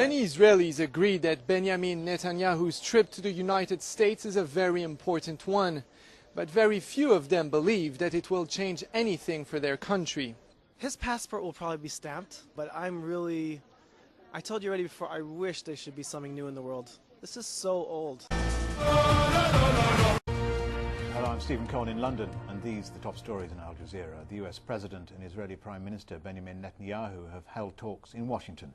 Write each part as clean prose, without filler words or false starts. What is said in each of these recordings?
Many Israelis agree that Benjamin Netanyahu's trip to the United States is a very important one, but very few of them believe that it will change anything for their country. His passport will probably be stamped, but I told you already before, I wish there should be something new in the world. This is so old. Hello, I'm Stephen Cohen in London, and these are the top stories in Al Jazeera. The US President and Israeli Prime Minister Benjamin Netanyahu have held talks in Washington.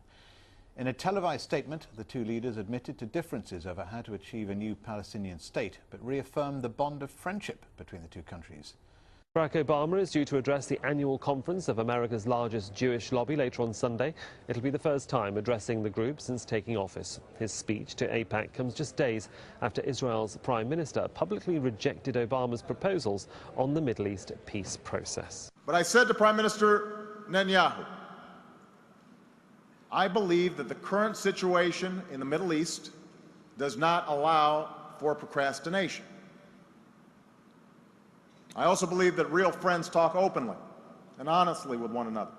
In a televised statement, the two leaders admitted to differences over how to achieve a new Palestinian state, but reaffirmed the bond of friendship between the two countries. Barack Obama is due to address the annual conference of America's largest Jewish lobby later on Sunday. It'll be the first time addressing the group since taking office. His speech to AIPAC comes just days after Israel's Prime Minister publicly rejected Obama's proposals on the Middle East peace process. But I said to Prime Minister Netanyahu, I believe that the current situation in the Middle East does not allow for procrastination. I also believe that real friends talk openly and honestly with one another.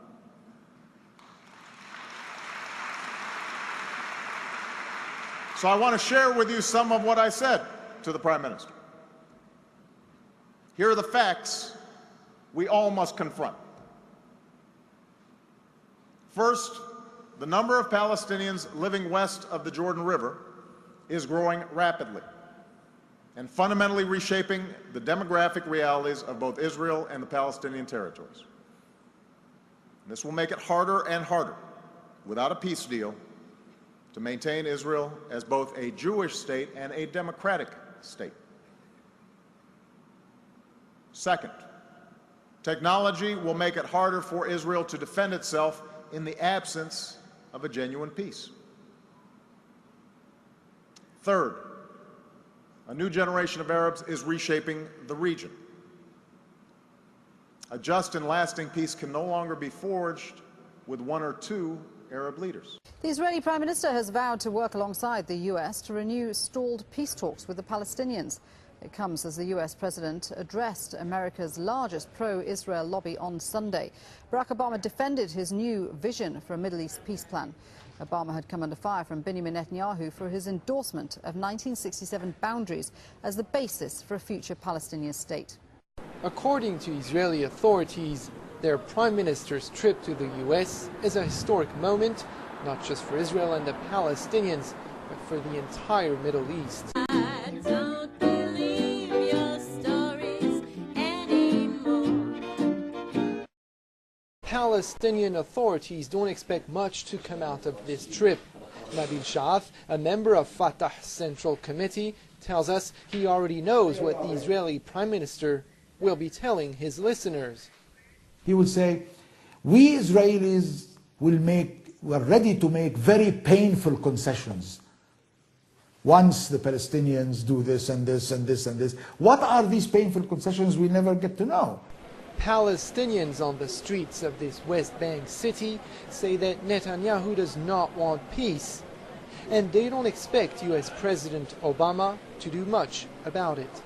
So I want to share with you some of what I said to the Prime Minister. Here are the facts we all must confront. First, the number of Palestinians living west of the Jordan River is growing rapidly and fundamentally reshaping the demographic realities of both Israel and the Palestinian territories. This will make it harder and harder, without a peace deal, to maintain Israel as both a Jewish state and a democratic state. Second, technology will make it harder for Israel to defend itself in the absence of a genuine peace. Third, a new generation of Arabs is reshaping the region. A just and lasting peace can no longer be forged with one or two Arab leaders. The Israeli Prime Minister has vowed to work alongside the U.S. to renew stalled peace talks with the Palestinians. It comes as the U.S. President addressed America's largest pro-Israel lobby on Sunday. Barack Obama defended his new vision for a Middle East peace plan. Obama had come under fire from Benjamin Netanyahu for his endorsement of 1967 boundaries as the basis for a future Palestinian state. According to Israeli authorities, their prime minister's trip to the U.S. is a historic moment, not just for Israel and the Palestinians, but for the entire Middle East. Palestinian authorities don't expect much to come out of this trip. Nabil Sha'af, a member of Fatah's Central Committee, tells us he already knows what the Israeli Prime Minister will be telling his listeners. He will say, we Israelis we're ready to make very painful concessions once the Palestinians do this and this and this and this. What are these painful concessions? We never get to know. Palestinians on the streets of this West Bank city say that Netanyahu does not want peace, and they don't expect U.S. President Obama to do much about it.